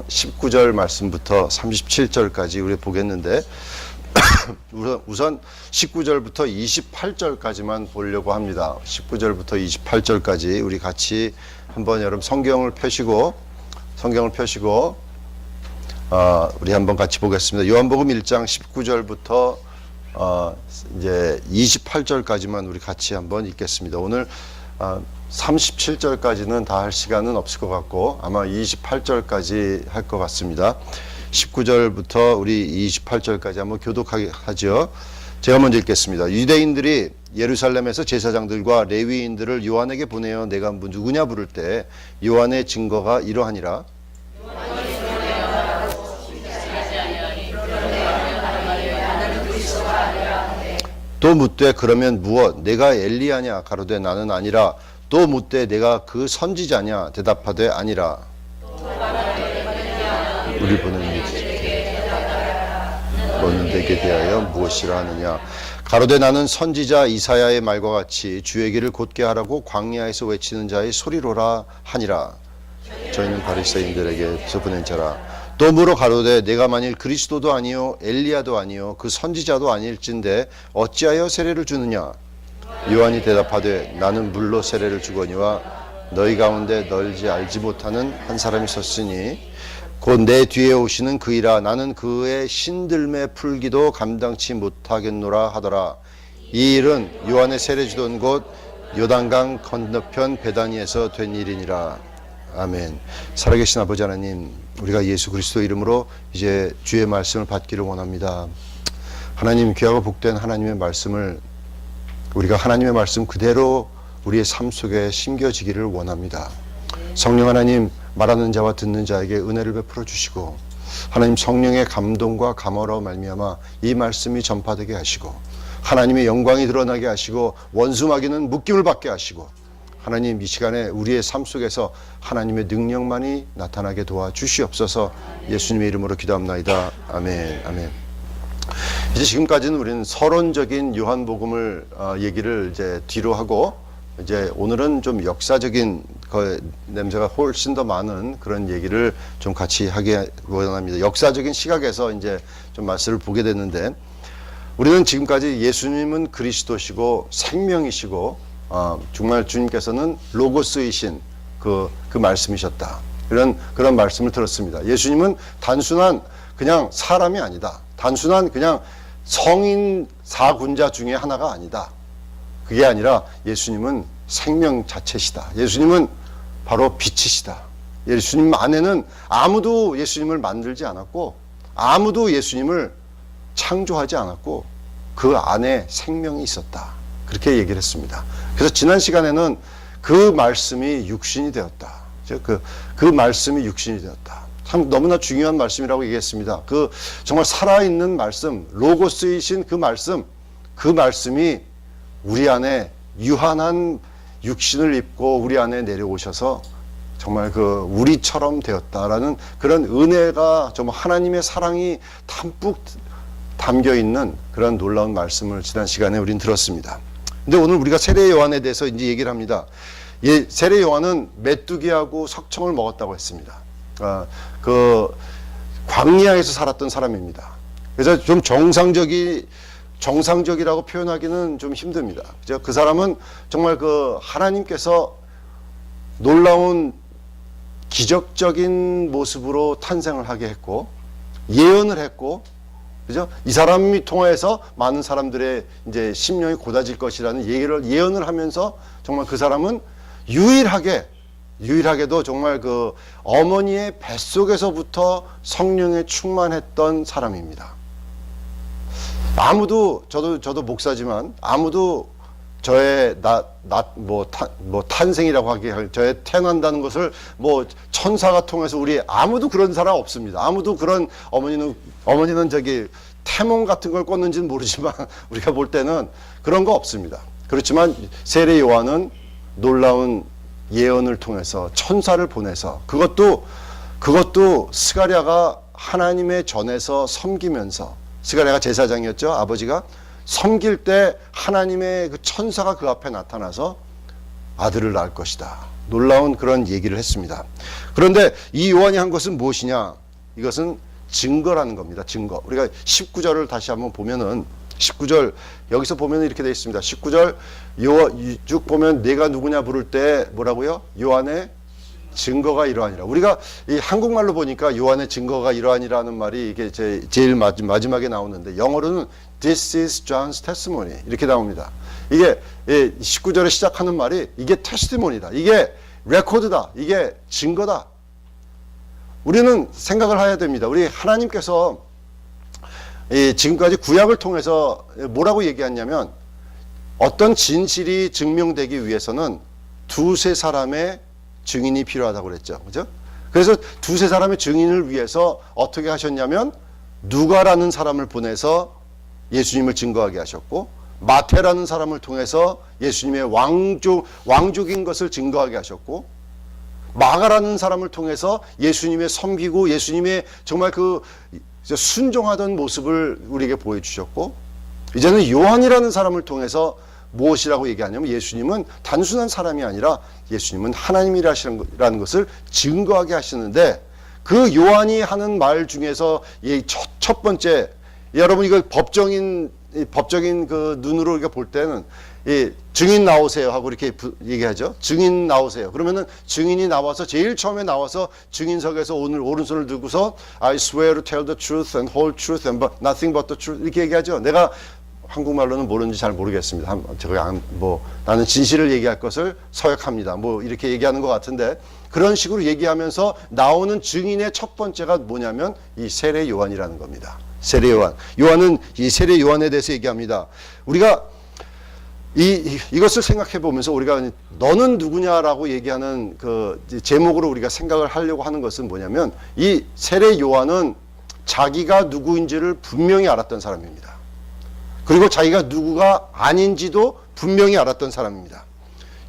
19절 말씀부터 37절까지 우리 보겠는데 우선 19절부터 28절까지만 보려고 합니다. 19절부터 28절까지 우리 같이 한번 여러분 성경을 펴시고 우리 한번 같이 보겠습니다. 요한복음 1장 19절부터 이제 28절까지만 우리 같이 한번 읽겠습니다. 오늘 37절까지는 다 할 시간은 없을 것 같고 아마 28절까지 할 것 같습니다. 19절부터 우리 28절까지 한번 교독하게 하죠. 제가 먼저 읽겠습니다. 유대인들이 예루살렘에서 제사장들과 레위인들을 요한에게 보내어 내가 누구냐 부를 때 요한의 증거가 이러하니라. 또 묻되 그러면 무엇? 내가 엘리야냐? 가로되 나는 아니라. 또 묻되 내가 그 선지자냐? 대답하되 아니라. 우리 보는 너는 내게 대하여 무엇이라 하느냐? 가로되 나는 선지자 이사야의 말과 같이 주의 길을 곧게 하라고 광야에서 외치는 자의 소리로라 하니라. 저희는 바리새인들에게서 보낸 자라. 또 물어 가로되 내가 만일 그리스도도 아니요 엘리야도 아니요 그 선지자도 아닐진데 어찌하여 세례를 주느냐? 요한이 대답하되 나는 물로 세례를 주거니와 너희 가운데 널지 알지 못하는 한 사람이 섰으니 곧 내 뒤에 오시는 그이라. 나는 그의 신들매 풀기도 감당치 못하겠노라 하더라. 이 일은 요한의 세례 주던 곳 요단강 건너편 베다니에서 된 일이니라. 아멘. 살아계신 아버지 하나님, 우리가 예수 그리스도 이름으로 이제 주의 말씀을 받기를 원합니다. 하나님, 귀하고 복된 하나님의 말씀을 우리가 하나님의 말씀 그대로 우리의 삶 속에 심겨지기를 원합니다. 성령 하나님, 말하는 자와 듣는 자에게 은혜를 베풀어 주시고 하나님 성령의 감동과 감화로 말미암아 이 말씀이 전파되게 하시고 하나님의 영광이 드러나게 하시고 원수마귀는 묶임을 받게 하시고 하나님 이 시간에 우리의 삶 속에서 하나님의 능력만이 나타나게 도와주시옵소서. 예수님의 이름으로 기도합나이다. 아멘. 아멘. 이제 지금까지는 우리는 서론적인 요한복음을 얘기를 이제 뒤로 하고 이제 오늘은 좀 역사적인 냄새가 훨씬 더 많은 그런 얘기를 좀 같이 하게 원합니다. 역사적인 시각에서 이제 좀 말씀을 보게 됐는데 우리는 지금까지 예수님은 그리스도시고 생명이시고 정말 주님께서는 로고스이신 그 말씀이셨다. 그런 말씀을 들었습니다. 예수님은 단순한 그냥 사람이 아니다. 단순한 그냥 성인 사군자 중에 하나가 아니다. 그게 아니라 예수님은 생명 자체시다. 예수님은 바로 빛이시다. 예수님 안에는 아무도 예수님을 만들지 않았고 아무도 예수님을 창조하지 않았고 그 안에 생명이 있었다. 그렇게 얘기를 했습니다. 그래서 지난 시간에는 그 말씀이 육신이 되었다. 그 말씀이 육신이 되었다. 참 너무나 중요한 말씀이라고 얘기했습니다. 그 정말 살아있는 말씀, 로고스이신 그 말씀이 우리 안에 유한한 육신을 입고 우리 안에 내려오셔서 정말 그 우리처럼 되었다라는 그런 은혜가 정말 하나님의 사랑이 담뿍 담겨 있는 그런 놀라운 말씀을 지난 시간에 우린 들었습니다. 근데 오늘 우리가 세례 요한에 대해서 이제 얘기를 합니다. 세례 요한은 메뚜기하고 석청을 먹었다고 했습니다. 그 광야에서 살았던 사람입니다. 그래서 좀 정상적이라고 표현하기는 좀 힘듭니다. 그 사람은 정말 그 하나님께서 놀라운 기적적인 모습으로 탄생을 하게 했고 예언을 했고, 그죠? 이 사람이 통해서 많은 사람들의 이제 심령이 곧아질 것이라는 예언을 하면서 정말 그 사람은 유일하게도 정말 그 어머니의 뱃속에서부터 성령에 충만했던 사람입니다. 아무도 저도 목사지만 아무도 저의 탄생이라고 하기 저의 태어난다는 것을 천사가 통해서 우리 아무도 그런 사람 없습니다. 아무도 그런 어머니는 저기 태몽 같은 걸 꿨는지는 모르지만 우리가 볼 때는 그런 거 없습니다. 그렇지만 세례 요한은 놀라운 예언을 통해서 천사를 보내서 그것도 스가랴가 하나님의 전에서 섬기면서 스가랴가 제사장이었죠. 아버지가 섬길 때 하나님의 그 천사가 그 앞에 나타나서 아들을 낳을 것이다. 놀라운 그런 얘기를 했습니다. 그런데 이 요한이 한 것은 무엇이냐? 이것은 증거라는 겁니다. 증거. 우리가 19절을 다시 한번 보면은 19절 여기서 보면 이렇게 되어 있습니다. 19절 쭉 보면 내가 누구냐 부를 때 뭐라고요? 요한의 증거가 이러하니라. 우리가 이 한국말로 보니까 요한의 증거가 이러하니라는 말이 이게 제일 마지막에 나오는데 영어로는 This is John's testimony 이렇게 나옵니다. 이게 19절에 시작하는 말이 이게 테스티모니다. 이게 레코드다. 이게 증거다. 우리는 생각을 해야 됩니다. 우리 하나님께서 지금까지 구약을 통해서 뭐라고 얘기했냐면 어떤 진실이 증명되기 위해서는 두세 사람의 증인이 필요하다고 그랬죠. 그죠? 그래서 두세 사람의 증인을 위해서 어떻게 하셨냐면 누가라는 사람을 보내서 예수님을 증거하게 하셨고 마태라는 사람을 통해서 예수님의 왕족인 것을 증거하게 하셨고 마가라는 사람을 통해서 예수님의 섬기고 예수님의 정말 그 순종하던 모습을 우리에게 보여주셨고 이제는 요한이라는 사람을 통해서 무엇이라고 얘기하냐면 예수님은 단순한 사람이 아니라 예수님은 하나님이라는 것을 증거하게 하시는데 그 요한이 하는 말 중에서 첫 번째 여러분 이거 법적인 그 눈으로 이렇게 볼 때는 증인 나오세요 하고 이렇게 얘기하죠. 증인 나오세요. 그러면은 증인이 나와서 제일 처음에 나와서 증인석에서 오늘 오른손을 들고서 I swear to tell the truth and whole truth and nothing but the truth 이렇게 얘기하죠. 내가 한국말로는 모르는지 잘 모르겠습니다. 나는 진실을 얘기할 것을 서약합니다. 이렇게 얘기하는 것 같은데 그런 식으로 얘기하면서 나오는 증인의 첫 번째가 뭐냐면 이 세례 요한이라는 겁니다. 세례 요한. 요한은 이 세례 요한에 대해서 얘기합니다. 우리가 이것을 생각해 보면서 우리가 너는 누구냐라고 얘기하는 그 제목으로 우리가 생각을 하려고 하는 것은 뭐냐면 이 세례 요한은 자기가 누구인지를 분명히 알았던 사람입니다. 그리고 자기가 누구가 아닌지도 분명히 알았던 사람입니다.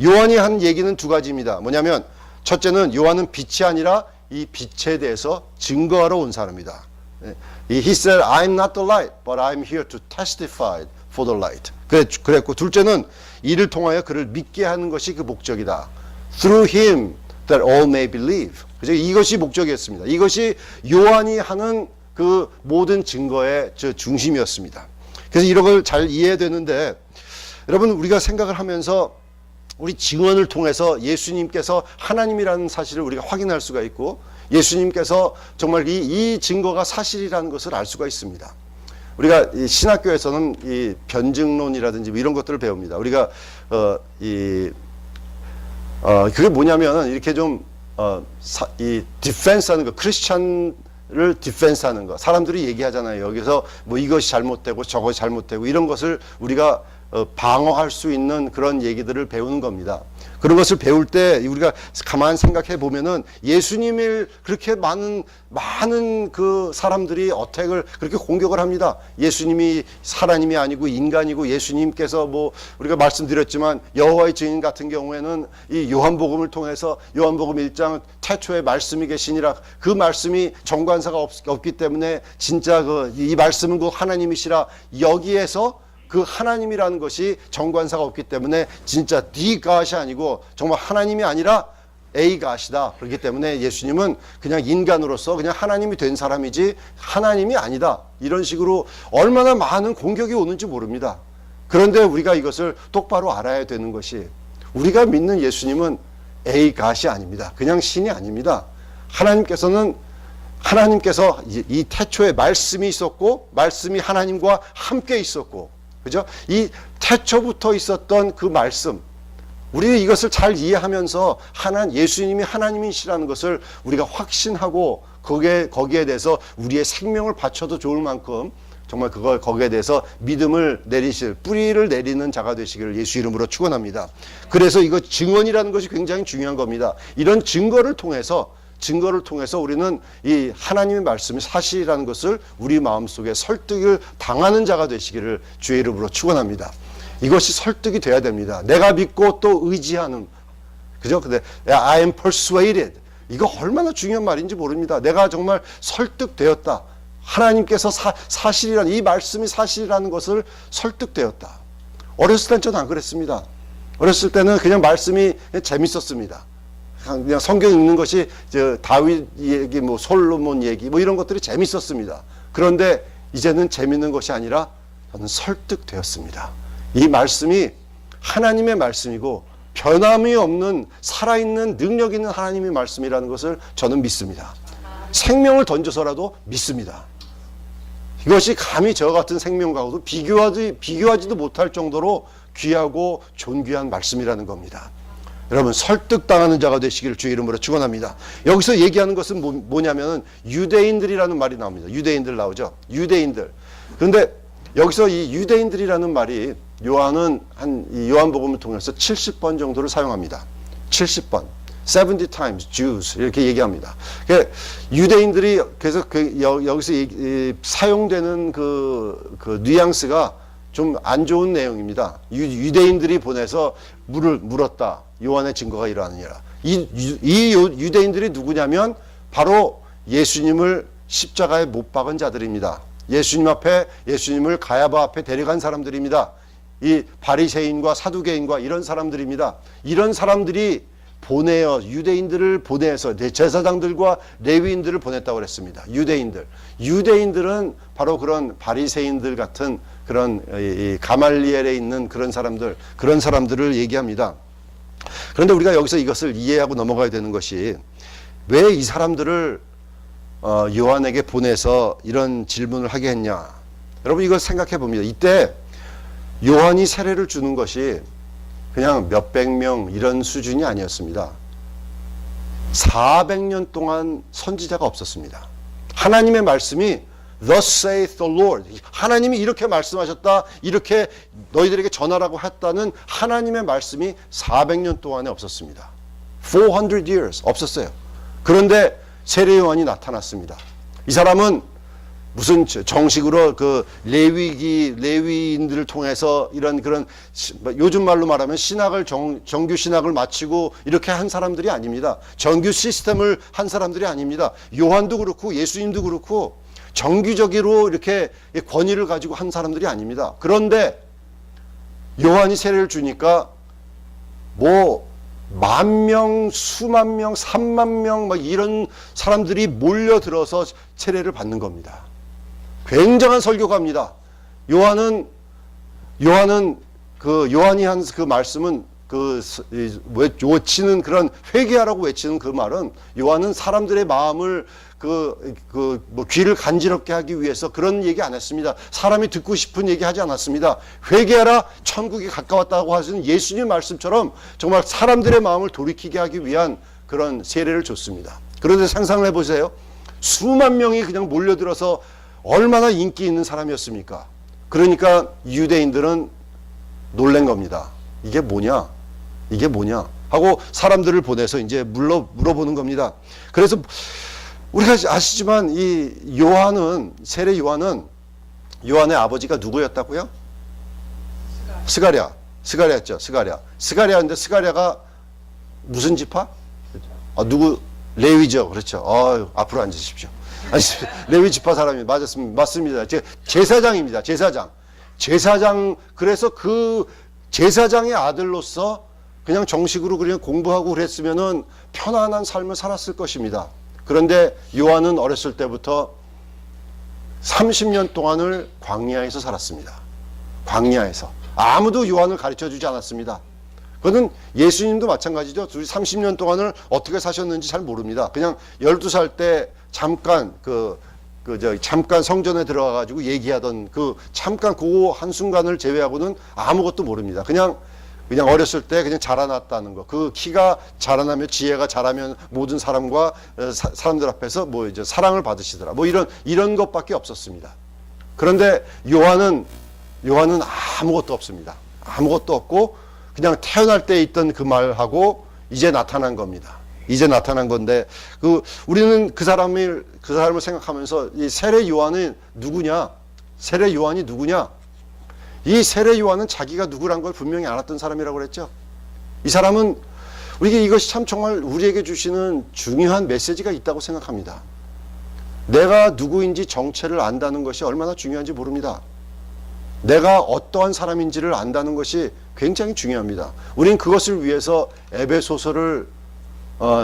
요한이 한 얘기는 두 가지입니다. 뭐냐면 첫째는 요한은 빛이 아니라 이 빛에 대해서 증거하러 온 사람이다. He said, I'm not the light, but I'm here to testify for the light. 그랬고 둘째는 이를 통하여 그를 믿게 하는 것이 그 목적이다. Through him that all may believe. 그래서 이것이 목적이었습니다. 이것이 요한이 하는 그 모든 증거의 중심이었습니다. 그래서 이런 걸 잘 이해해야 되는데 여러분 우리가 생각을 하면서 우리 증언을 통해서 예수님께서 하나님이라는 사실을 우리가 확인할 수가 있고 예수님께서 정말 이 증거가 사실이라는 것을 알 수가 있습니다. 우리가 이 신학교에서는 이 변증론이라든지 이런 것들을 배웁니다. 우리가 그게 뭐냐면 이렇게 이 디펜스하는 거, 크리스찬을 디펜스하는 거. 사람들이 얘기하잖아요. 여기서 이것이 잘못되고 저것이 잘못되고 이런 것을 우리가 방어할 수 있는 그런 얘기들을 배우는 겁니다. 그런 것을 배울 때 우리가 가만 생각해 보면은 예수님을 그렇게 많은 그 사람들이 어택을 그렇게 공격을 합니다. 예수님이 하나님이 아니고 인간이고 예수님께서 우리가 말씀드렸지만 여호와의 증인 같은 경우에는 이 요한복음을 통해서 요한복음 1장 태초에 말씀이 계시니라 그 말씀이 정관사가 없기 때문에 진짜 이 말씀은 그 하나님이시라 여기에서 그 하나님이라는 것이 정관사가 없기 때문에 진짜 The God이 아니고 정말 하나님이 아니라 A God이다. 그렇기 때문에 예수님은 그냥 인간으로서 그냥 하나님이 된 사람이지 하나님이 아니다. 이런 식으로 얼마나 많은 공격이 오는지 모릅니다. 그런데 우리가 이것을 똑바로 알아야 되는 것이 우리가 믿는 예수님은 A God이 아닙니다. 그냥 신이 아닙니다. 하나님께서 이 태초에 말씀이 있었고 말씀이 하나님과 함께 있었고 그죠? 이 태초부터 있었던 그 말씀 우리 이것을 잘 이해하면서 예수님이 하나님이시라는 것을 우리가 확신하고 거기에 대해서 우리의 생명을 바쳐도 좋을 만큼 정말 거기에 대해서 믿음을 뿌리를 내리는 자가 되시기를 예수 이름으로 축원합니다. 그래서 이거 증언이라는 것이 굉장히 중요한 겁니다. 이런 증거를 통해서 우리는 이 하나님의 말씀이 사실이라는 것을 우리 마음속에 설득을 당하는 자가 되시기를 주의 이름으로 축원합니다. 이것이 설득이 돼야 됩니다. 내가 믿고 또 의지하는 그죠? 근데 I am persuaded 이거 얼마나 중요한 말인지 모릅니다. 내가 정말 설득되었다. 하나님께서 사실이라는 이 말씀이 사실이라는 것을 설득되었다. 어렸을 땐 저는 안 그랬습니다. 어렸을 때는 그냥 말씀이 재밌었습니다. 그냥 성경 읽는 것이 다윗 얘기, 뭐 솔로몬 얘기, 뭐 이런 것들이 재밌었습니다. 그런데 이제는 재밌는 것이 아니라 저는 설득되었습니다. 이 말씀이 하나님의 말씀이고 변함이 없는 살아있는 능력 있는 하나님의 말씀이라는 것을 저는 믿습니다. 생명을 던져서라도 믿습니다. 이것이 감히 저 같은 생명과도 비교하지도 못할 정도로 귀하고 존귀한 말씀이라는 겁니다. 여러분, 설득당하는 자가 되시기를 주의 이름으로 축원합니다. 여기서 얘기하는 것은 뭐냐면 유대인들이라는 말이 나옵니다. 유대인들 나오죠. 유대인들. 그런데 여기서 이 유대인들이라는 말이 요한복음을 통해서 70번 정도를 사용합니다. 70번. 70 times Jews 이렇게 얘기합니다. 유대인들이 그래서 여기서 사용되는 그 뉘앙스가 좀 안 좋은 내용입니다. 유대인들이 보내서 물었다. 요한의 증거가 이러하느니라. 이 유대인들이 누구냐면 바로 예수님을 십자가에 못 박은 자들입니다. 예수님을 가야바 앞에 데려간 사람들입니다. 이 바리새인과 사두개인과 이런 사람들입니다. 이런 사람들이 유대인들을 보내서 제사장들과 레위인들을 보냈다고 그랬습니다. 유대인들은 바로 그런 바리새인들 같은 그런 가말리엘에 있는 그런 사람들을 얘기합니다. 그런데 우리가 여기서 이것을 이해하고 넘어가야 되는 것이 왜 이 사람들을 요한에게 보내서 이런 질문을 하게 했냐. 여러분, 이걸 생각해 봅니다. 이때 요한이 세례를 주는 것이 그냥 몇백 명 이런 수준이 아니었습니다. 400년 동안 선지자가 없었습니다. 하나님의 말씀이 Thus saith the Lord. 하나님이 이렇게 말씀하셨다. 이렇게 너희들에게 전하라고 했다는 하나님의 말씀이 400년 동안에 없었습니다. 400 years 없었어요. 그런데 세례 요한이 나타났습니다. 이 사람은 무슨 정식으로 그 레위인들을 통해서 이런 그런 요즘 말로 말하면 정규 신학을 마치고 이렇게 한 사람들이 아닙니다. 정규 시스템을 한 사람들이 아닙니다. 요한도 그렇고 예수님도 그렇고 정규적으로 이렇게 권위를 가지고 한 사람들이 아닙니다. 그런데 요한이 세례를 주니까 만 명, 수만 명, 3만 명 막 이런 사람들이 몰려들어서 세례를 받는 겁니다. 굉장한 설교가입니다. 요한이 한 그 말씀은 외치는 그런 회개하라고 외치는 그 말은 요한은 사람들의 마음을 귀를 간지럽게 하기 위해서 그런 얘기 안 했습니다. 사람이 듣고 싶은 얘기 하지 않았습니다. 회개하라, 천국이 가까웠다고 하시는 예수님 말씀처럼 정말 사람들의 마음을 돌이키게 하기 위한 그런 세례를 줬습니다. 그런데 상상을 해보세요. 수만 명이 그냥 몰려들어서 얼마나 인기 있는 사람이었습니까? 그러니까 유대인들은 놀란 겁니다. 이게 뭐냐 하고 사람들을 보내서 이제 물어보는 겁니다. 그래서 우리가 아시지만 이 세례 요한은 요한의 아버지가 누구였다고요? 스가랴였죠. 스가랴인데 스가랴가 무슨 지파? 레위죠. 그렇죠. 앞으로 앉으십시오. 레위 지파 사람이 맞습니다. 제사장입니다. 제사장. 그래서 그 제사장의 아들로서 그냥 정식으로 그냥 공부하고 그랬으면은 편안한 삶을 살았을 것입니다. 그런데 요한은 어렸을 때부터 30년 동안을 광야에서 살았습니다. 광야에서. 아무도 요한을 가르쳐 주지 않았습니다. 그거는 예수님도 마찬가지죠. 30년 동안을 어떻게 사셨는지 잘 모릅니다. 그냥 12살 때 잠깐 잠깐 성전에 들어가가지고 얘기하던 잠깐 그 한순간을 제외하고는 아무것도 모릅니다. 그냥 어렸을 때 그냥 자라났다는 거. 그 키가 자라나며 지혜가 자라면 모든 사람과 사람들 앞에서 이제 사랑을 받으시더라. 이런 것밖에 없었습니다. 그런데 요한은 아무것도 없습니다. 아무것도 없고 그냥 태어날 때 있던 그 말하고 이제 나타난 겁니다. 이제 나타난 건데 우리는 그 사람을 생각하면서 이 세례 요한이 누구냐? 이 세례 요한은 자기가 누구란 걸 분명히 알았던 사람이라고 그랬죠. 이 사람은 이것이 참 정말 우리에게 주시는 중요한 메시지가 있다고 생각합니다. 내가 누구인지 정체를 안다는 것이 얼마나 중요한지 모릅니다. 내가 어떠한 사람인지를 안다는 것이 굉장히 중요합니다. 우린 그것을 위해서 에베소서를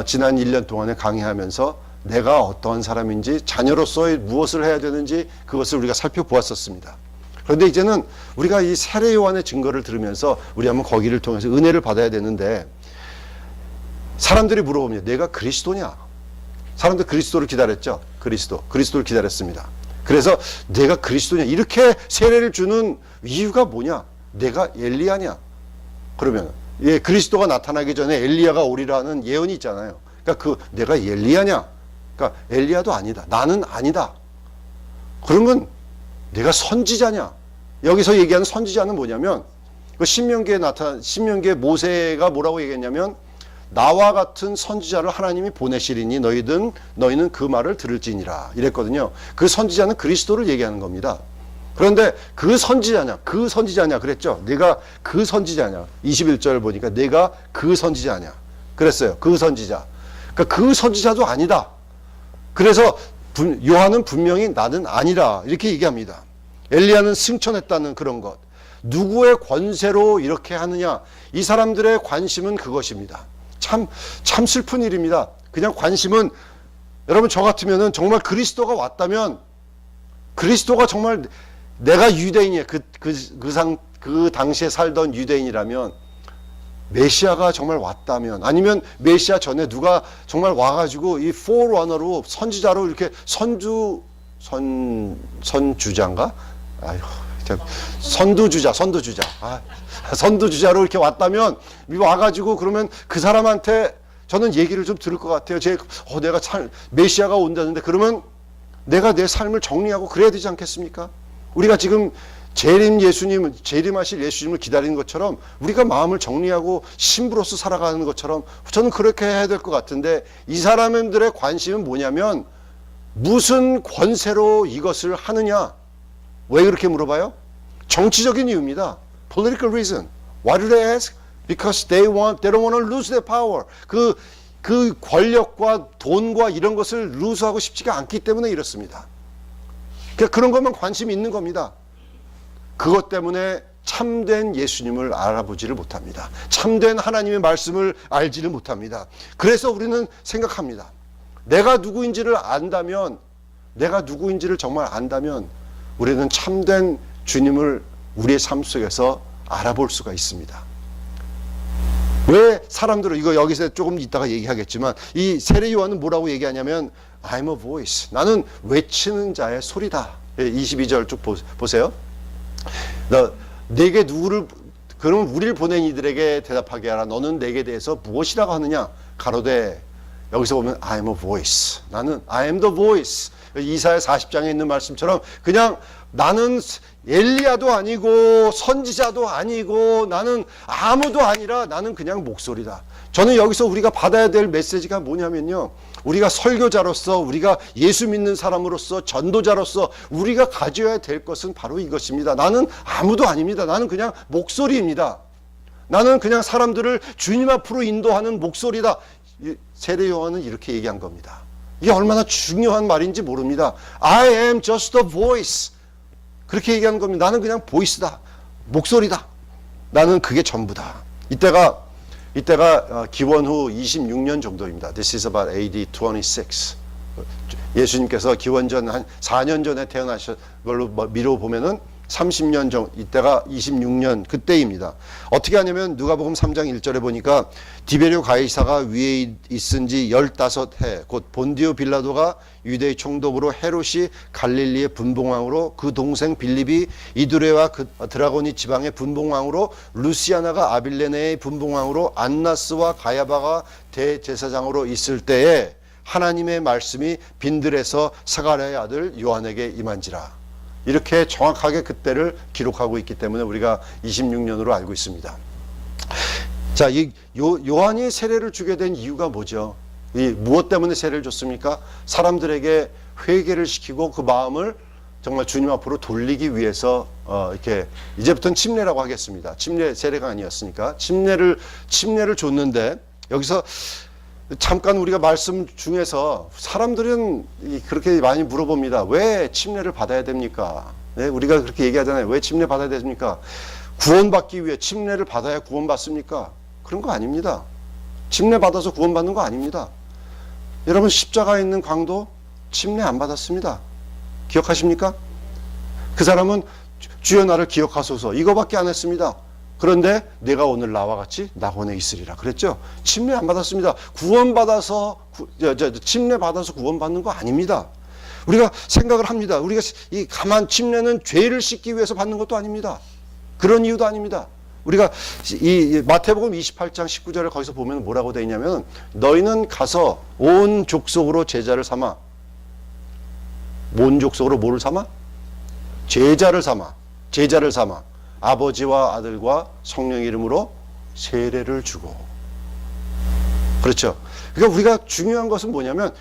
지난 1년 동안에 강의하면서 내가 어떠한 사람인지 자녀로서의 무엇을 해야 되는지 그것을 우리가 살펴보았었습니다. 그런데 이제는 우리가 이 세례 요한의 증거를 들으면서 우리 한번 거기를 통해서 은혜를 받아야 되는데, 사람들이 물어봅니다. 내가 그리스도냐? 사람들 그리스도를 기다렸죠. 그리스도를 기다렸습니다. 그래서 내가 그리스도냐? 이렇게 세례를 주는 이유가 뭐냐? 내가 엘리야냐? 그러면 그리스도가 나타나기 전에 엘리야가 오리라는 예언이 있잖아요. 그러니까 내가 엘리야냐? 그러니까 엘리야도 아니다. 나는 아니다. 그러면 내가 선지자냐? 여기서 얘기하는 선지자는 뭐냐면, 신명기에 모세가 뭐라고 얘기했냐면, 나와 같은 선지자를 하나님이 보내시리니 너희는 그 말을 들을지니라 이랬거든요. 그 선지자는 그리스도를 얘기하는 겁니다. 그런데 그 선지자냐 그랬죠. 내가 그 선지자냐. 21절 보니까 내가 그 선지자냐 그랬어요. 그 선지자. 그러니까 그 선지자도 아니다. 그래서 요한은 분명히 나는 아니라 이렇게 얘기합니다. 엘리야는 승천했다는 그런 것. 누구의 권세로 이렇게 하느냐? 이 사람들의 관심은 그것입니다. 참 슬픈 일입니다. 그냥 관심은, 여러분 저 같으면은 정말 그리스도가 왔다면, 그리스도가 정말 내가 유대인이에요. 그 당시에 살던 유대인이라면, 메시아가 정말 왔다면, 아니면 메시아 전에 누가 정말 와가지고 이 포러너로 선지자로 이렇게 선주자인가? 아유, 선두주자. 선두주자로 이렇게 왔다면, 와가지고 그러면 그 사람한테 저는 얘기를 좀 들을 것 같아요. 내가 메시아가 온다는데, 그러면 내가 내 삶을 정리하고 그래야 되지 않겠습니까? 우리가 지금 재림하실 예수님을 기다리는 것처럼 우리가 마음을 정리하고 신부로서 살아가는 것처럼 저는 그렇게 해야 될 것 같은데, 이 사람들의 관심은 뭐냐면 무슨 권세로 이것을 하느냐. 왜 그렇게 물어봐요? 정치적인 이유입니다. Political reason. Why do they ask? Because they don't want to lose their power. 그 권력과 돈과 이런 것을 루즈하고 싶지가 않기 때문에 이렇습니다. 그런 것만 관심이 있는 겁니다. 그것 때문에 참된 예수님을 알아보지를 못합니다. 참된 하나님의 말씀을 알지를 못합니다. 그래서 우리는 생각합니다. 내가 누구인지를 정말 안다면 우리는 참된 주님을 우리의 삶 속에서 알아볼 수가 있습니다. 왜 사람들은, 이거 여기서 조금 이따가 얘기하겠지만, 이 세례 요한은 뭐라고 얘기하냐면 I'm a voice. 나는 외치는 자의 소리다. 22절 쭉 보세요. 내게 그러면 우리를 보낸 이들에게 대답하게 하라. 너는 내게 대해서 무엇이라고 하느냐? 가로되, 여기서 보면 I'm a voice. 나는 I am the voice. 이사야 40장에 있는 말씀처럼 그냥 나는 엘리야도 아니고 선지자도 아니고 나는 아무도 아니라 나는 그냥 목소리다. 저는 여기서 우리가 받아야 될 메시지가 뭐냐면요, 우리가 설교자로서, 우리가 예수 믿는 사람으로서, 전도자로서 우리가 가져야 될 것은 바로 이것입니다. 나는 아무도 아닙니다. 나는 그냥 목소리입니다. 나는 그냥 사람들을 주님 앞으로 인도하는 목소리다. 세례 요한은 이렇게 얘기한 겁니다. 이게 얼마나 중요한 말인지 모릅니다. I am just a voice. 그렇게 얘기하는 겁니다. 나는 그냥 보이스다. 목소리다. 나는 그게 전부다. 이때가 기원 후 26년 정도입니다. This is about AD 26. 예수님께서 기원 전 한 4년 전에 태어나신 걸로 미뤄 보면은 30년 전, 이때가 26년 그때입니다. 어떻게 하냐면 누가복음 3장 1절에 보니까 디베rio 가이사가 위에 있은 지 15해, 곧 본디오 빌라도가 유대의 총독으로, 헤롯이 갈릴리의 분봉왕으로, 그 동생 빌립이 이두레와 드라고니 지방의 분봉왕으로, 루시아나가 아빌레네의 분봉왕으로, 안나스와 가야바가 대제사장으로 있을 때에 하나님의 말씀이 빈들에서 사가랴의 아들 요한에게 임한지라. 이렇게 정확하게 그때를 기록하고 있기 때문에 우리가 26년으로 알고 있습니다. 자, 요한이 세례를 주게 된 이유가 뭐죠? 무엇 때문에 세례를 줬습니까? 사람들에게 회개를 시키고 그 마음을 정말 주님 앞으로 돌리기 위해서 이렇게, 이제부터는 침례라고 하겠습니다. 침례, 세례가 아니었으니까 침례를 줬는데, 여기서 잠깐 우리가 말씀 중에서 사람들은 그렇게 많이 물어봅니다. 왜 침례를 받아야 됩니까? 네, 우리가 그렇게 얘기하잖아요. 왜 침례 받아야 됩니까? 구원받기 위해 침례를 받아야 구원받습니까? 그런 거 아닙니다. 침례 받아서 구원받는 거 아닙니다. 여러분 십자가에 있는 강도 침례 안 받았습니다. 기억하십니까? 그 사람은 주여 나를 기억하소서 이거밖에 안 했습니다. 그런데 내가 오늘 나와 같이 낙원에 있으리라 그랬죠. 침례 안 받았습니다. 구원받아서 침례 받아서 구원받는 거 아닙니다. 우리가 생각을 합니다. 우리가 이 가만 침례는 죄를 씻기 위해서 받는 것도 아닙니다. 그런 이유도 아닙니다. 우리가 이 마태복음 28장 19절을 거기서 보면 뭐라고 되어 있냐면 너희는 가서 온 족속으로 제자를 삼아. 온 족속으로 뭐를 삼아? 제자를 삼아 아버지와 아들과 성령 이름으로 세례를 주고. 그렇죠. 그러니까 우리가 중요한 것은 뭐냐면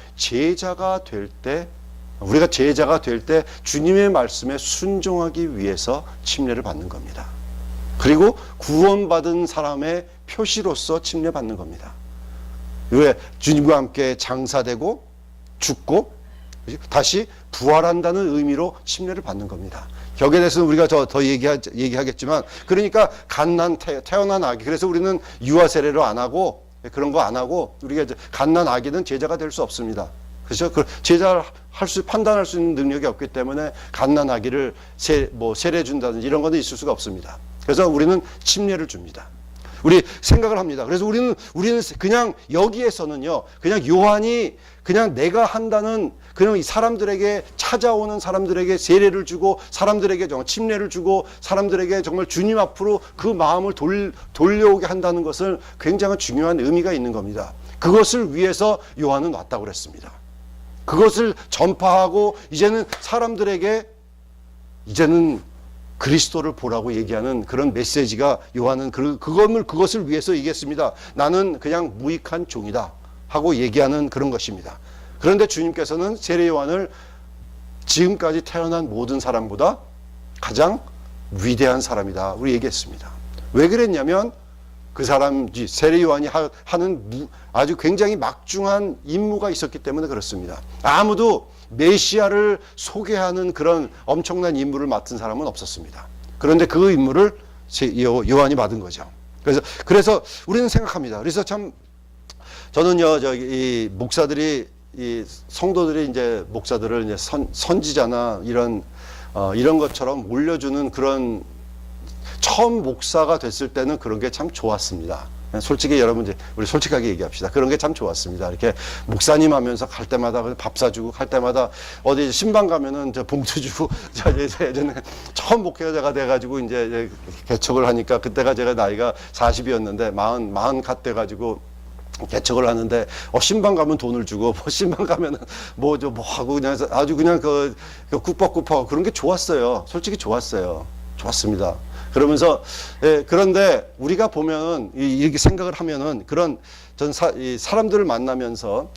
우리가 제자가 될 때 주님의 말씀에 순종하기 위해서 침례를 받는 겁니다. 그리고 구원받은 사람의 표시로서 침례 받는 겁니다. 왜? 주님과 함께 장사되고 죽고 다시 부활한다는 의미로 침례를 받는 겁니다. 여기에 대해서는 우리가 더 얘기하겠지만, 그러니까 태어난 아기, 그래서 우리는 유아 세례로 안 하고 그런 거 안 하고 우리가 이제 갓난 아기는 제자가 될 수 없습니다. 그렇죠? 제자를 판단할 수 있는 능력이 없기 때문에 갓난 아기를 세례 준다든지 이런 거는 있을 수가 없습니다. 그래서 우리는 침례를 줍니다. 우리 생각을 합니다. 그래서 우리는 그냥 여기에서는요, 그냥 요한이 그냥 내가 한다는 그냥 이 사람들에게 찾아오는 사람들에게 세례를 주고 사람들에게 정말 침례를 주고 사람들에게 정말 주님 앞으로 그 마음을 돌려오게 한다는 것을 굉장히 중요한 의미가 있는 겁니다. 그것을 위해서 요한은 왔다고 그랬습니다. 그것을 전파하고 이제는 사람들에게 그리스도를 보라고 얘기하는 그런 메시지가 요한은 그것을 위해서 얘기했습니다. 나는 그냥 무익한 종이다 하고 얘기하는 그런 것입니다. 그런데 주님께서는 세례 요한을 지금까지 태어난 모든 사람보다 가장 위대한 사람이다 우리 얘기했습니다. 왜 그랬냐면 그 사람 세례 요한이 하는 아주 굉장히 막중한 임무가 있었기 때문에 그렇습니다. 아무도 메시아를 소개하는 그런 엄청난 임무를 맡은 사람은 없었습니다. 그런데 그 임무를 요한이 받은 거죠. 그래서 우리는 생각합니다. 그래서 참 저는요, 이 목사들이 이 성도들이 이제 목사들을 이제 선지자나 이런 것처럼 올려주는 그런 처음 목사가 됐을 때는 그런 게 참 좋았습니다. 솔직히 여러분 우리 솔직하게 얘기합시다. 그런 게 참 좋았습니다. 이렇게 목사님 하면서 갈 때마다 밥 사주고 갈 때마다 어디 신방 가면은 봉투 주고 예전에 처음 목회자가 돼가지고 이제 개척을 하니까 그때가 제가 나이가 40이었는데 40 갓 돼가지고 개척을 하는데 신방 가면 돈을 주고 신방 가면은 뭐 하고 그냥 아주 그냥 그 꾸벅꾸벅 그런 게 좋았어요. 솔직히 좋았습니다. 그러면서 그런데 우리가 보면 이렇게 생각을 하면은 사람들을 만나면서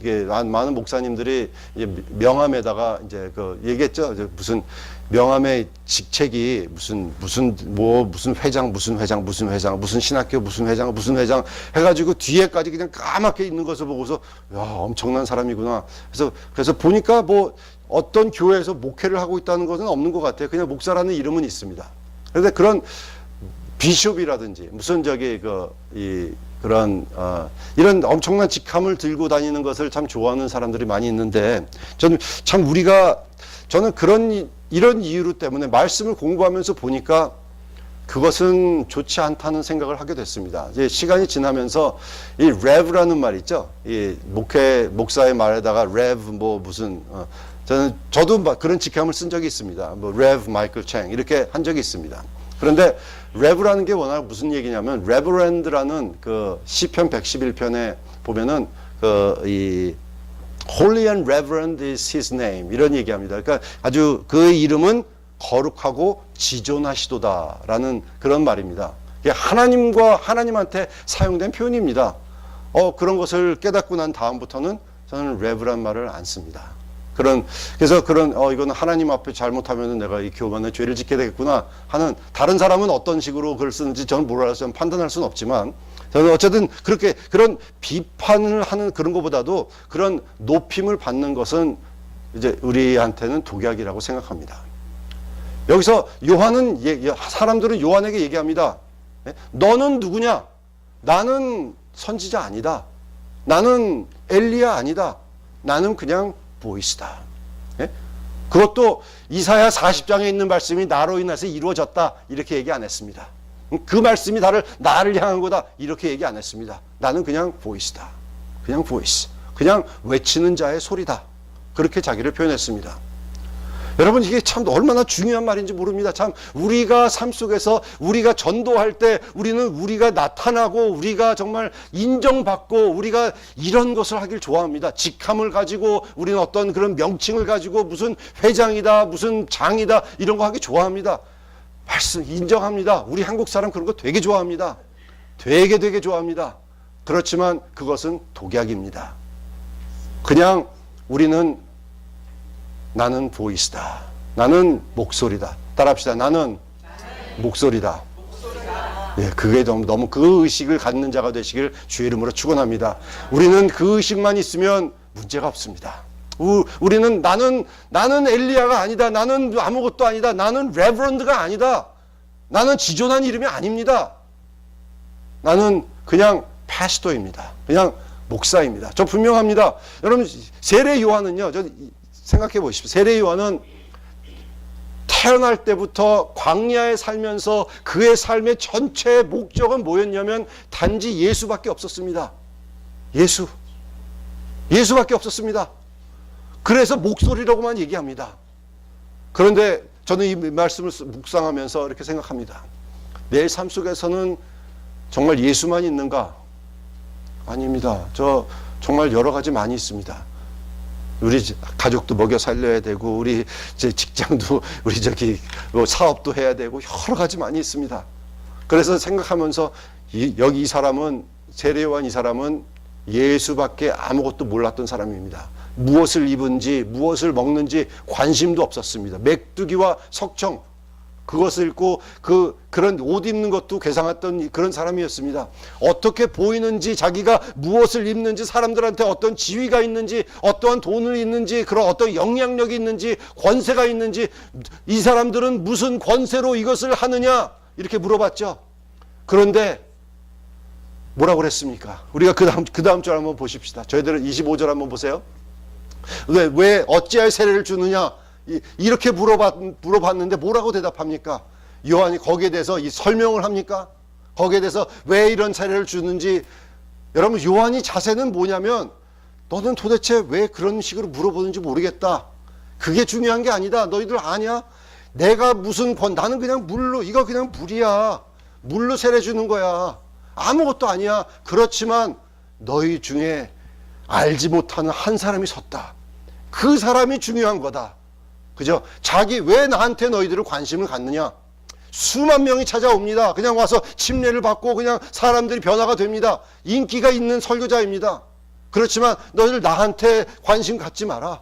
많은 목사님들이 명함에다가 이제 얘기했죠. 무슨 명함의 직책이 무슨 회장 무슨 신학교 무슨 회장 해가지고 뒤에까지 그냥 까맣게 있는 것을 보고서 야 엄청난 사람이구나. 그래서 보니까 어떤 교회에서 목회를 하고 있다는 것은 없는 것 같아요. 그냥 목사라는 이름은 있습니다. 그런데 그런 비숍이라든지 무슨 이런 엄청난 직함을 들고 다니는 것을 참 좋아하는 사람들이 많이 있는데 저는 이런 이유 때문에 말씀을 공부하면서 보니까 그것은 좋지 않다는 생각을 하게 됐습니다. 이제 시간이 지나면서 이 레브라는 말 있죠. 이 목사의 말에다가 레브 저도 그런 직함을 쓴 적이 있습니다. 레브 마이클 챙 이렇게 한 적이 있습니다. 그런데 레브라는 게 워낙 무슨 얘기냐면 레버랜드라는 그 시편 111편에 보면은 이 Holy and Reverend is His name 이런 얘기합니다. 그러니까 아주 그 이름은 거룩하고 지존하시도다라는 그런 말입니다. 하나님한테 사용된 표현입니다. 그런 것을 깨닫고 난 다음부터는 저는 레브란 말을 안 씁니다. 그래서 이거는 하나님 앞에 잘못하면 내가 이 교만에 죄를 짓게 되겠구나 하는, 다른 사람은 어떤 식으로 글을 쓰는지 저는 몰라서 판단할 수는 없지만, 저는 어쨌든 그런 비판을 하는 그런 것보다도 그런 높임을 받는 것은 이제 우리한테는 독약이라고 생각합니다. 여기서 사람들은 요한에게 얘기합니다. 너는 누구냐? 나는 선지자 아니다. 나는 엘리야 아니다. 나는 그냥 보이스다. 예? 그것도 이사야 40장에 있는 말씀이 나로 인해서 이루어졌다. 이렇게 얘기 안 했습니다. 그 말씀이 나를 향한 거다. 이렇게 얘기 안 했습니다. 나는 그냥 보이스다. 그냥 보이스. 그냥 외치는 자의 소리다. 그렇게 자기를 표현했습니다. 여러분, 이게 참 얼마나 중요한 말인지 모릅니다. 참 우리가 삶 속에서 우리가 전도할 때 우리가 나타나고 우리가 정말 인정받고 우리가 이런 것을 하길 좋아합니다. 직함을 가지고 우리는 어떤 그런 명칭을 가지고 무슨 회장이다, 무슨 장이다 이런 거 하기 좋아합니다. 말씀 인정합니다. 우리 한국 사람 그런 거 되게 좋아합니다. 되게 좋아합니다. 그렇지만 그것은 독약입니다. 그냥 우리는 나는 보이스다. 나는 목소리다. 따라합시다. 나는 목소리다. 예, 그게 너무 그 의식을 갖는 자가 되시길 주의 이름으로 축원합니다. 우리는 그 의식만 있으면 문제가 없습니다. 우리는 나는 엘리야가 아니다. 나는 아무것도 아니다. 나는 레버런드가 아니다. 나는 지존한 이름이 아닙니다. 나는 그냥 패스토입니다. 그냥 목사입니다. 저 분명합니다. 여러분, 세례 요한은요, 생각해 보십시오. 세례 요한은 태어날 때부터 광야에 살면서 그의 삶의 전체 목적은 뭐였냐면 단지 예수밖에 없었습니다. 예수밖에 없었습니다. 그래서 목소리라고만 얘기합니다. 그런데 저는 이 말씀을 묵상하면서 이렇게 생각합니다. 내 삶 속에서는 정말 예수만 있는가? 아닙니다. 저 정말 여러 가지 많이 있습니다. 우리 가족도 먹여 살려야 되고, 우리 직장도, 우리 사업도 해야 되고, 여러 가지 많이 있습니다. 그래서 생각하면서, 여기 이 사람은, 세례요한 이 사람은 예수밖에 아무것도 몰랐던 사람입니다. 무엇을 입은지, 무엇을 먹는지 관심도 없었습니다. 메뚜기와 석청, 그것을 읽고 그런 옷 입는 것도 괴상했던 그런 사람이었습니다. 어떻게 보이는지, 자기가 무엇을 입는지, 사람들한테 어떤 지위가 있는지, 어떠한 돈을 있는지, 그런 어떤 영향력이 있는지, 권세가 있는지, 이 사람들은 무슨 권세로 이것을 하느냐 이렇게 물어봤죠. 그런데 뭐라고 그랬습니까? 우리가 그 다음 절 한번 보십시다. 저희들은 25절 한번 보세요. 왜 어찌하여 세례를 주느냐 이렇게 물어봤는데 뭐라고 대답합니까? 요한이 거기에 대해서 이 설명을 합니까? 거기에 대해서 왜 이런 세례를 주는지. 여러분, 요한이 자세는 뭐냐면, 너는 도대체 왜 그런 식으로 물어보는지 모르겠다. 그게 중요한 게 아니다. 너희들 아냐? 내가 나는 그냥 이거 그냥 물이야. 물로 세례 주는 거야. 아무것도 아니야. 그렇지만 너희 중에 알지 못하는 한 사람이 섰다. 그 사람이 중요한 거다. 그죠? 왜 나한테 너희들을 관심을 갖느냐? 수만 명이 찾아옵니다. 그냥 와서 침례를 받고 그냥 사람들이 변화가 됩니다. 인기가 있는 설교자입니다. 그렇지만 너희들 나한테 관심 갖지 마라.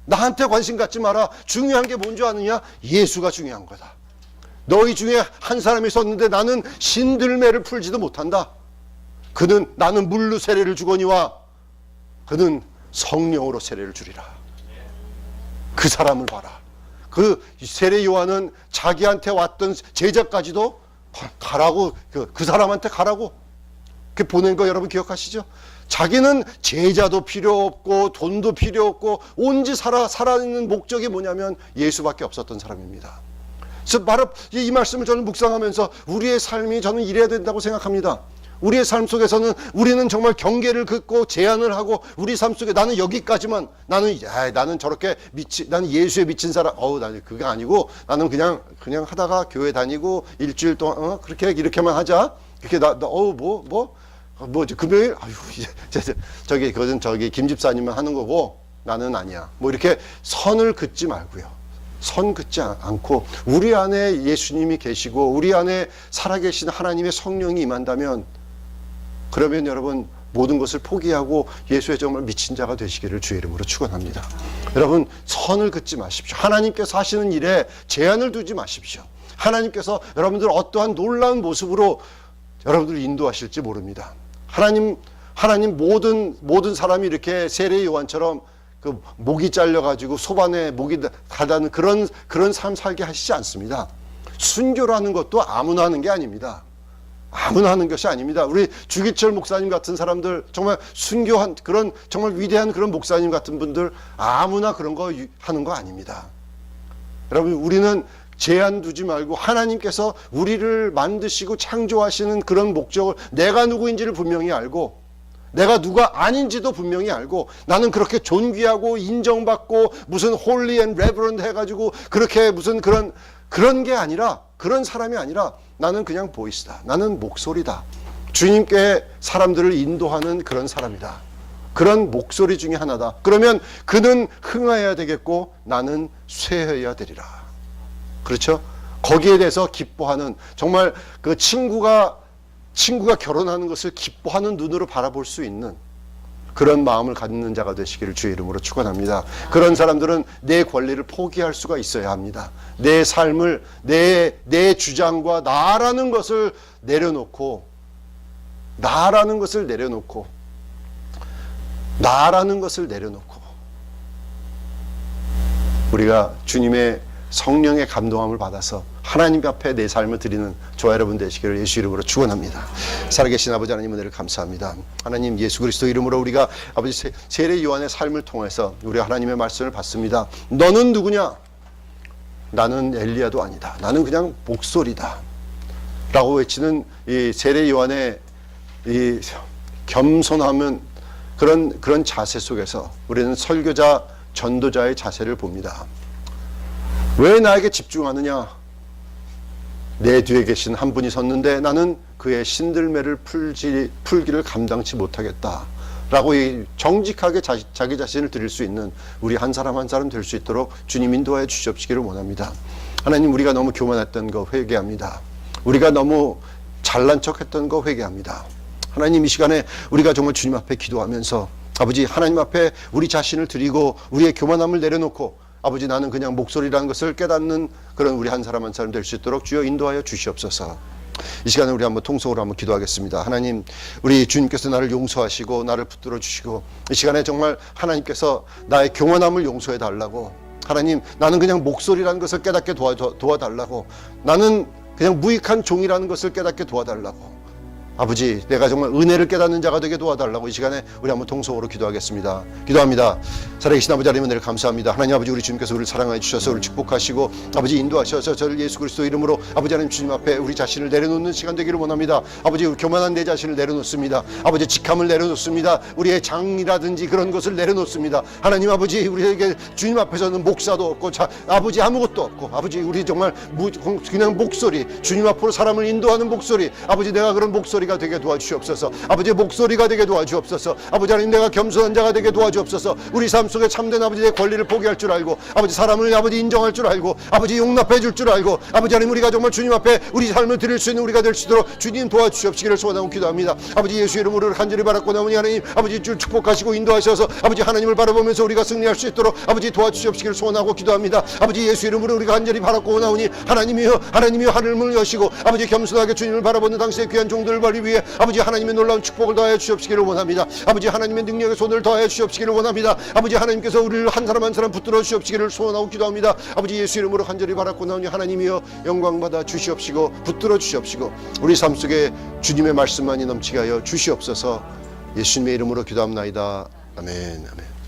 나한테 관심 갖지 마라. 중요한 게 뭔지 아느냐? 예수가 중요한 거다. 너희 중에 한 사람이 섰는데 나는 신들매를 풀지도 못한다. 나는 물로 세례를 주거니와 그는 성령으로 세례를 주리라. 그 사람을 봐라. 그 세례 요한은 자기한테 왔던 제자까지도 가라고, 그 사람한테 가라고 그 보낸 거 여러분 기억하시죠? 자기는 제자도 필요 없고 돈도 필요 없고 온지 살아있는 목적이 뭐냐면 예수밖에 없었던 사람입니다. 그래서 이 말씀을 저는 묵상하면서 우리의 삶이 저는 이래야 된다고 생각합니다. 우리의 삶 속에서는 우리는 정말 경계를 긋고 제한을 하고, 우리 삶 속에 나는 여기까지만, 나는 저렇게 나는 예수에 미친 사람, 나는 그게 아니고, 나는 그냥 하다가 교회 다니고 일주일 동안 이렇게만 하자. 이렇게 금요일 그것은 김 집사님만 하는 거고 나는 아니야. 이렇게 선을 긋지 말고요. 선 긋지 않고 우리 안에 예수님이 계시고 우리 안에 살아계신 하나님의 성령이 임한다면, 그러면 여러분 모든 것을 포기하고 예수의 정말 미친 자가 되시기를 주의 이름으로 축원합니다. 여러분, 선을 긋지 마십시오. 하나님께서 하시는 일에 제한을 두지 마십시오. 하나님께서 여러분들 어떠한 놀라운 모습으로 여러분들을 인도하실지 모릅니다. 하나님 모든 사람이 이렇게 세례 요한처럼 목이 잘려가지고 소반에 목이 가다는 그런 삶 살게 하시지 않습니다. 순교라는 것도 아무나 하는 게 아닙니다. 아무나 하는 것이 아닙니다. 우리 주기철 목사님 같은 사람들, 정말 순교한 그런 정말 위대한 그런 목사님 같은 분들 아무나 그런 거 하는 거 아닙니다. 여러분, 우리는 제한 두지 말고 하나님께서 우리를 만드시고 창조하시는 그런 목적을 내가 누구인지를 분명히 알고, 내가 누가 아닌지도 분명히 알고, 나는 그렇게 존귀하고 인정받고 무슨 홀리 앤 레버런드 해가지고 그렇게 무슨 그런 게 아니라, 그런 사람이 아니라 나는 그냥 보이스다. 나는 목소리다. 주님께 사람들을 인도하는 그런 사람이다. 그런 목소리 중에 하나다. 그러면 그는 흥하여야 되겠고 나는 쇠해야 되리라. 그렇죠? 거기에 대해서 기뻐하는, 정말 그 친구가 결혼하는 것을 기뻐하는 눈으로 바라볼 수 있는 그런 마음을 갖는 자가 되시기를 주의 이름으로 축원합니다. 그런 사람들은 내 권리를 포기할 수가 있어야 합니다. 내 삶을, 내 주장과 나라는 것을 내려놓고 우리가 주님의 성령의 감동함을 받아서 하나님 앞에 내 삶을 드리는 저와 여러분 되시기를 예수 이름으로 축원합니다. 살아계신 아버지 하나님, 은혜를 감사합니다. 하나님, 예수 그리스도 이름으로 우리가 아버지 세례 요한의 삶을 통해서 우리 하나님의 말씀을 받습니다. 너는 누구냐? 나는 엘리야도 아니다. 나는 그냥 목소리다 라고 외치는 이 세례 요한의 이 겸손함은 그런 자세 속에서 우리는 설교자, 전도자의 자세를 봅니다. 왜 나에게 집중하느냐? 내 뒤에 계신 한 분이 섰는데 나는 그의 신들매를 풀기를 감당치 못하겠다 라고 정직하게 자기 자신을 드릴 수 있는 우리 한 사람 한 사람 될 수 있도록 주님 인도하여 주시옵시기를 원합니다. 하나님, 우리가 너무 교만했던 거 회개합니다. 우리가 너무 잘난 척했던 거 회개합니다. 하나님, 이 시간에 우리가 정말 주님 앞에 기도하면서 아버지 하나님 앞에 우리 자신을 드리고 우리의 교만함을 내려놓고 아버지 나는 그냥 목소리라는 것을 깨닫는 그런 우리 한 사람 한 사람 될 수 있도록 주여 인도하여 주시옵소서. 이 시간에 우리 한번 통성으로 한번 기도하겠습니다. 하나님, 우리 주님께서 나를 용서하시고 나를 붙들어 주시고 이 시간에 정말 하나님께서 나의 교만함을 용서해 달라고, 하나님 나는 그냥 목소리라는 것을 깨닫게 도와달라고, 나는 그냥 무익한 종이라는 것을 깨닫게 도와달라고, 아버지 내가 정말 은혜를 깨닫는 자가 되게 도와달라고 이 시간에 우리 한번 통성으로 기도하겠습니다. 기도합니다. 살아계신 아버지 하나님, 은혜를 감사합니다. 하나님 아버지, 우리 주님께서 우리를 사랑하여 주셔서 우리를 축복하시고 아버지 인도하셔서 저를 예수 그리스도 이름으로 아버지 하나님 주님 앞에 우리 자신을 내려놓는 시간 되기를 원합니다. 아버지, 교만한 내 자신을 내려놓습니다. 아버지, 직함을 내려놓습니다. 우리의 장이라든지 그런 것을 내려놓습니다. 하나님 아버지, 우리에게 주님 앞에서는 목사도 없고 아버지 아무것도 없고, 아버지 우리 정말 그냥 목소리, 주님 앞으로 사람을 인도하는 목소리, 아버지 내가 그런 목소리가 되게 도와주시옵소서. 아버지의 목소리가 되게 도와주옵소서. 아버지 하나님, 내가 겸손한 자가 되게 도와주옵소서. 우리 삶 속에 참된 아버지의 권리를 포기할 줄 알고, 아버지 사람을 아버지 인정할 줄 알고, 아버지 용납해 줄 줄 알고, 아버지 하나님 우리가 정말 주님 앞에 우리 삶을 드릴 수 있는 우리가 될 수 있도록 주님 도와주시옵시기를 소원하고 기도합니다. 아버지 예수 이름으로 간절히 바랐고 나오니 하나님 아버지 주 축복하시고 인도하셔서 아버지 하나님을 바라보면서 우리가 승리할 수 있도록 아버지 도와주시옵시기를 소원하고 기도합니다. 아버지 예수 이름으로 우리가 간절히 바랐고 나오니 하나님이여 하늘문을 여시고 아버지 겸손하게 주님을 바라보는 당신의 귀한 종들을 위해 아버지 하나님의 놀라운 축복을 더하여 주시옵시기를 원합니다. 아버지 하나님의 능력의 손을 더하여 주시옵시기를 원합니다. 아버지 하나님께서 우리를 한 사람 한 사람 붙들어 주시옵시기를 소원하고 기도합니다. 아버지 예수 이름으로 간절히 바랐고 나오니 하나님이여 영광받아 주시옵시고 붙들어 주시옵시고 우리 삶 속에 주님의 말씀만이 넘치게 하여 주시옵소서. 예수님의 이름으로 기도합나이다. 아멘. 아멘.